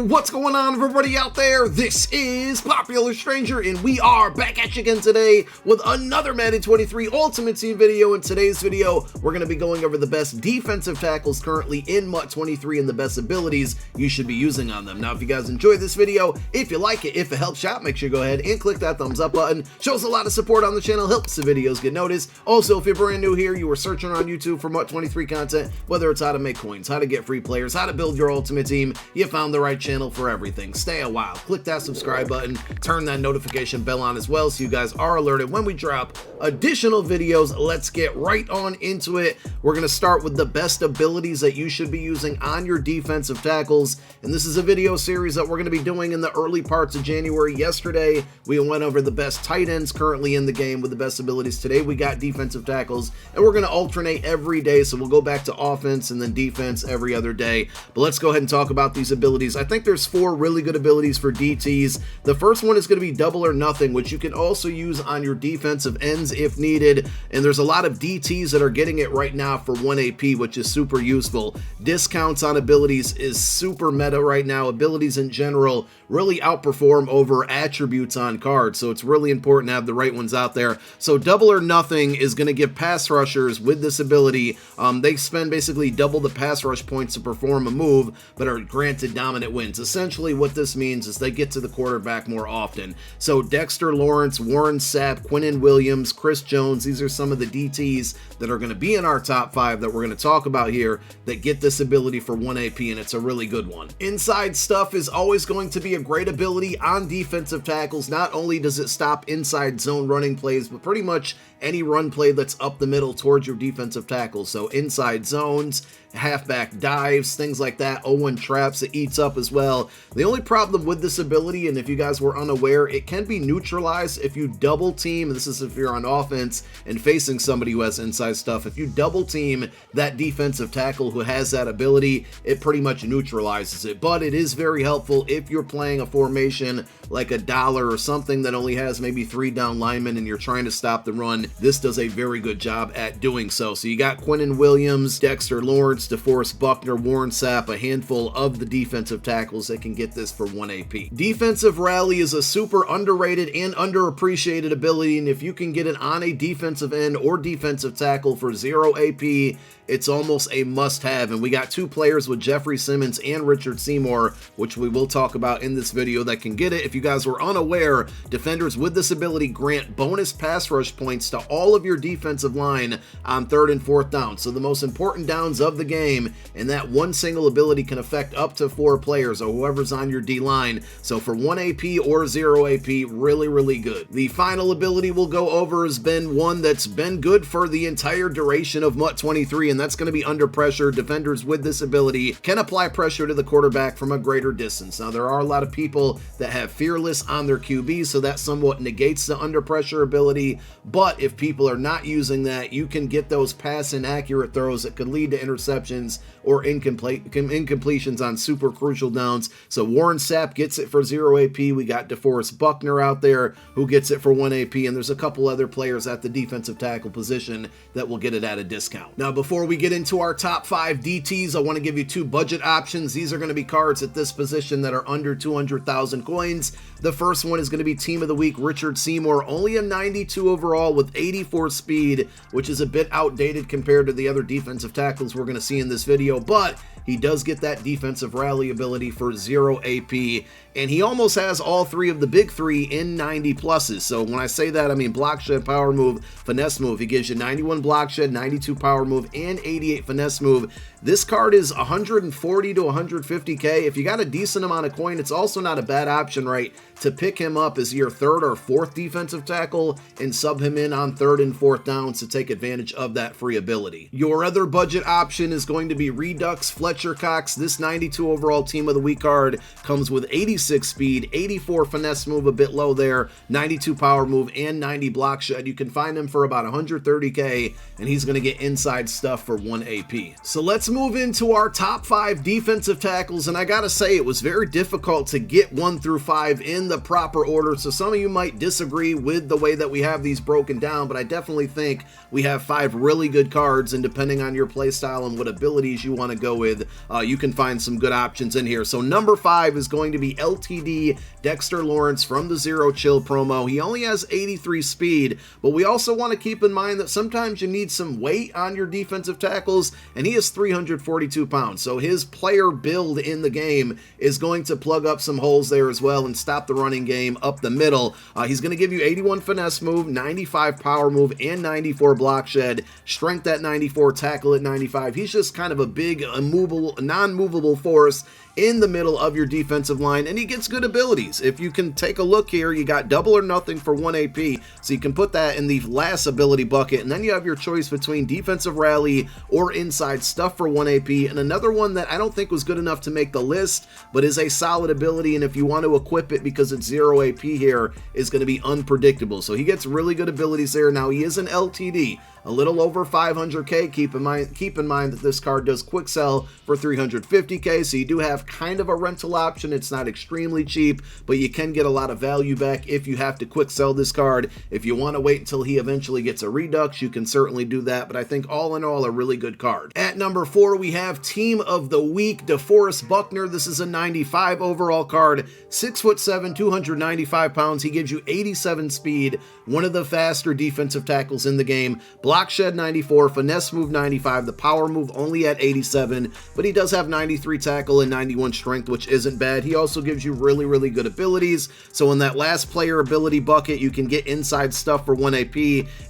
What's going on, everybody out there? This is Popular Stranger, and we are back at you again today with another Madden 23 Ultimate Team video. In today's video, we're going to be going over the best defensive tackles currently in MUT 23 and the best abilities you should be using on them. Now, if you guys enjoyed this video, if you like it, if it helps you out, make sure you go ahead and click that thumbs up button. Shows a lot of support on the channel, helps the videos get noticed. Also, if you're brand new here, you were searching on YouTube for MUT 23 content, whether it's how to make coins, how to get free players, how to build your ultimate team, you found the right channel for everything. Stay a while, click that subscribe button, turn that notification bell on as well so you guys are alerted when we drop additional videos. Let's get right on into it. We're going to start with the best abilities that you should be using on your defensive tackles, and this is a video series that we're going to be doing in the early parts of January. Yesterday we went over the best tight ends currently in the game with the best abilities. Today we got defensive tackles, and we're going to alternate every day, so we'll go back to offense and then defense every other day. But let's go ahead and talk about these abilities. I think there's 4 really good abilities for DTs. The first one is going to be double or nothing, which you can also use on your defensive ends if needed, and there's a lot of DTs that are getting it right now for 1 AP, which is super useful. Discounts on abilities is super meta right now. Abilities in general really outperform over attributes on cards, so it's really important to have the right ones out there. So double or nothing is going to give pass rushers with this ability, they spend basically double the pass rush points to perform a move, but are granted dominant wins. Essentially what this means is they get to the quarterback more often. So Dexter Lawrence, Warren Sapp, Quinnen Williams, Chris Jones, these are some of the DTs that are going to be in our top 5 that we're going to talk about here that get this ability for 1 AP, and it's a really good one. Inside stuff is always going to be a great ability on defensive tackles. Not only does it stop inside zone running plays, but pretty much any run play that's up the middle towards your defensive tackle. So inside zones, halfback dives, things like that, 0-1 traps, it eats up as well. The only problem with this ability, and if you guys were unaware, it can be neutralized if you double team. This is if you're on offense and facing somebody who has inside stuff. If you double team that defensive tackle who has that ability, it pretty much neutralizes it. But it is very helpful if you're playing a formation like a dollar or something that only has maybe 3 down linemen and you're trying to stop the run. This does a very good job at doing so. So you got Quinnen Williams, Dexter Lawrence, DeForest Buckner, Warren Sapp, a handful of the defensive tackles that can get this for 1 AP. Defensive Rally is a super underrated and underappreciated ability, and if you can get it on a defensive end or defensive tackle for 0 AP, it's almost a must-have. And we got 2 players with Jeffrey Simmons and Richard Seymour, which we will talk about in this video, that can get it. If you guys were unaware, defenders with this ability grant bonus pass rush points to all of your defensive line on 3rd and 4th down. So the most important downs of the game, and that one single ability can affect up to 4 players or whoever's on your D line. So for 1 AP or 0 AP, really good. The final ability we'll go over has been one that's been good for the entire duration of MUT 23, and that's going to be under pressure. Defenders with this ability can apply pressure to the quarterback from a greater distance. Now, there are a lot of people that have fearless on their QB, so that somewhat negates the under pressure ability, but if people are not using that, you can get those pass inaccurate throws that could lead to interceptions or incompletions on super crucial downs. So Warren Sapp gets it for 0 AP. We got DeForest Buckner out there who gets it for 1 AP, and there's a couple other players at the defensive tackle position that will get it at a discount. Now, before we get into our top 5 DTs, I want to give you 2 budget options. These are going to be cards at this position that are under 200,000 coins. The first one is going to be Team of the Week, Richard Seymour, only a 92 overall with 84 speed, which is a bit outdated compared to the other defensive tackles we're going to see in this video, but he does get that defensive rally ability for 0 AP, and he almost has all 3 of the big 3 in 90 pluses. So when I say that, I mean block shed, power move, finesse move. He gives you 91 block shed, 92 power move, and 88 finesse move. This card is 140 to 150k. If you got a decent amount of coin, it's also not a bad option, right, to pick him up as your 3rd or 4th defensive tackle and sub him in on 3rd and 4th downs to take advantage of that free ability. Your other budget option is going to be Redux Fletcher Cox. This 92 overall Team of the Week card comes with 86 86 speed, 84 finesse move, a bit low there, 92 power move, and 90 block shed. You can find him for about 130k, and he's going to get inside stuff for 1 AP. So let's move into our top 5 defensive tackles, and I gotta say it was very difficult to get 1 through 5 in the proper order, so some of you might disagree with the way that we have these broken down, but I definitely think we have 5 really good cards, and depending on your playstyle and what abilities you want to go with, you can find some good options in here. So number 5 is going to be LTD Dexter Lawrence from the Zero Chill promo. He only has 83 speed, but we also want to keep in mind that sometimes you need some weight on your defensive tackles, and he is 342 pounds, so his player build in the game is going to plug up some holes there as well and stop the running game up the middle. He's going to give you 81 finesse move, 95 power move, and 94 block shed, strength at 94, tackle at 95. He's just kind of a big, immovable, non-movable force in the middle of your defensive line, and he gets good abilities. If you can take a look here, you got double or nothing for 1 AP, so you can put that in the last ability bucket, and then you have your choice between defensive rally or inside stuff for 1 AP, and another one that I don't think was good enough to make the list, but is a solid ability, and if you want to equip it because it's 0 AP here, is going to be unpredictable. So he gets really good abilities there. Now he is an LTD, a little over 500k. Keep in mind that this card does quick sell for 350k, so you do have kind of a rental option. It's not extremely cheap, but you can get a lot of value back if you have to quick sell this card. If you want to wait until he eventually gets a redux, you can certainly do that, but I think all in all, a really good card. At number 4, we have Team of the Week, DeForest Buckner. This is a 95 overall card, 6'7", 295 pounds. He gives you 87 speed, one of the faster defensive tackles in the game. Block shed 94, finesse move 95, the power move only at 87, but he does have 93 tackle and 91 strength, which isn't bad. He also gives you really, really good abilities. So in that last player ability bucket, you can get inside stuff for 1 AP.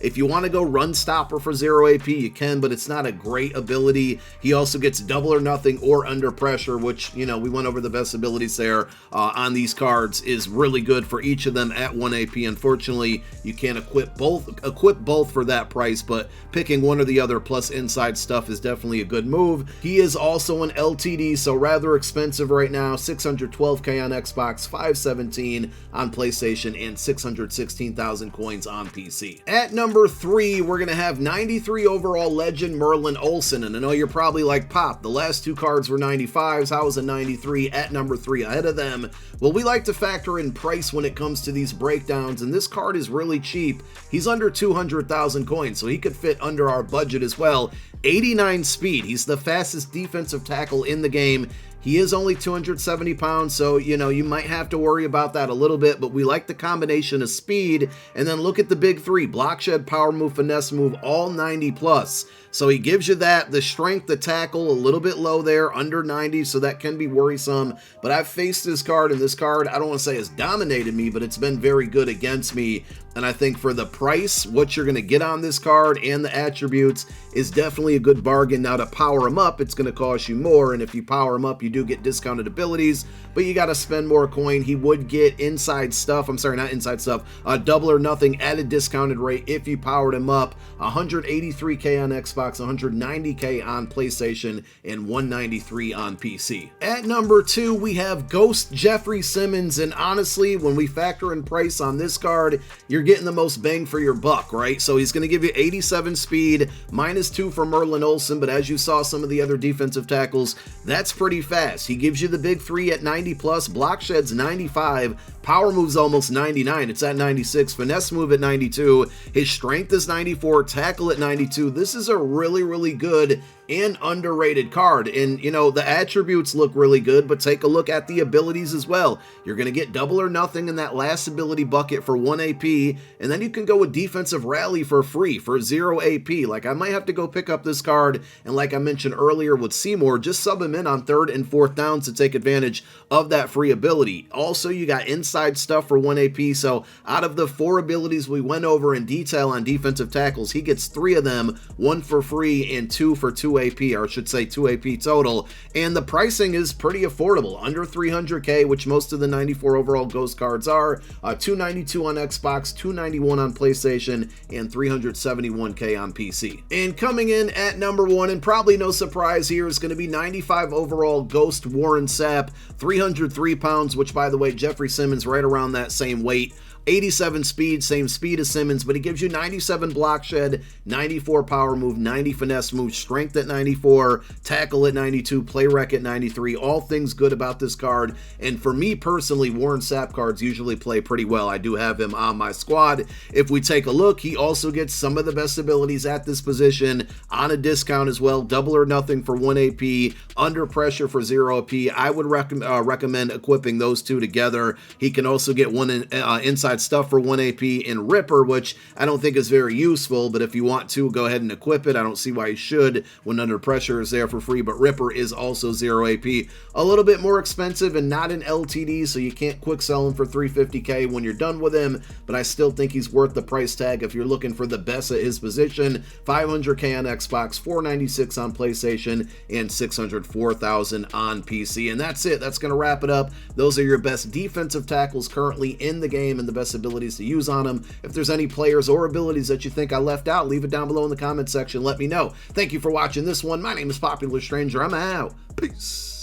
If you want to go run stopper for 0 AP, you can, but it's not a great ability. He also gets double or nothing or under pressure, which, you know, we went over the best abilities there on these cards, is really good for each of them at 1 AP. Unfortunately, you can't equip both for that price, but picking one or the other plus inside stuff is definitely a good move. He is also an LTD, so rather expensive right now, 612k on Xbox, 517 on PlayStation, and 616,000 coins on PC. At number 3, we're gonna have 93 overall legend Merlin Olsen, and I know you're probably like, Pop, the last 2 cards were 95s, how is a 93 at number 3 ahead of them? Well, we like to factor in price when it comes to these breakdowns, and this card is really cheap. He's under 200,000 coins, so he could fit under our budget as well. 89 speed, he's the fastest defensive tackle in the game. He is only 270 pounds, so, you know, you might have to worry about that a little bit, but we like the combination of speed. And then look at the big 3, block shed, power move, finesse move, all 90 plus. So he gives you that, the strength, the tackle, a little bit low there, under 90, so that can be worrisome. But I've faced this card, and this card, I don't want to say has dominated me, but it's been very good against me. And I think for the price, what you're going to get on this card and the attributes is definitely a good bargain. Now, to power him up, it's going to cost you more, and if you power him up, you do get discounted abilities, but you got to spend more coin. He would get inside stuff, I'm sorry, not inside stuff, double or nothing at a discounted rate if you powered him up. 183k on Xbox, 190k on PlayStation, and 193 on PC. At number 2, we have Ghost Jeffrey Simmons, and honestly, when we factor in price on this card, you're getting the most bang for your buck, right? So he's going to give you 87 speed, -2 for Merlin Olsen, but as you saw some of the other defensive tackles, that's pretty fast. He gives you the big 3 at 90 plus, block sheds 95, power moves almost 99, it's at 96, finesse move at 92, his strength is 94, tackle at 92. This is a really, really good and underrated card, and you know, the attributes look really good, but take a look at the abilities as well. You're going to get double or nothing in that last ability bucket for 1 AP, and then you can go with defensive rally for free for 0 AP. Like, I might have to go pick up this card, and like I mentioned earlier with Seymour, just sub him in on 3rd and 4th downs to take advantage of that free ability. Also, you got inside stuff for 1 AP, so out of the 4 abilities we went over in detail on defensive tackles, he gets 3 of them, 1 for free and 2 for 2 2 AP, or I should say 2 AP total, and the pricing is pretty affordable, under 300k, which most of the 94 overall Ghost cards are. 292 on Xbox, 291 on PlayStation, and 371k on PC. And coming in at number 1, and probably no surprise here, is going to be 95 overall Ghost Warren Sapp, 303 pounds, which by the way, Jeffrey Simmons right around that same weight. 87 speed, same speed as Simmons, but he gives you 97 block shed, 94 power move, 90 finesse move, strength at 94, tackle at 92, play rec at 93, all things good about this card. And for me personally, Warren Sapp cards usually play pretty well. I do have him on my squad. If we take a look, he also gets some of the best abilities at this position on a discount as well. Double or nothing for 1 AP, under pressure for 0 AP. I would recommend equipping those two together. He can also get one inside stuff for 1 AP in Ripper, which I don't think is very useful, but if you want to, go ahead and equip it. I don't see why you should when under pressure is there for free, but Ripper is also 0 AP. A little bit more expensive and not an LTD, so you can't quick sell him for 350k when you're done with him, but I still think he's worth the price tag if you're looking for the best at his position. 500k on Xbox, 496 on PlayStation, and 604,000 on PC. And that's it. That's going to wrap it up. Those are your best defensive tackles currently in the game and the best abilities to use on them. If there's any players or abilities that you think I left out, leave it down below in the comment section. Let me know. Thank you for watching this one. My name is Popular Stranger. I'm out. Peace.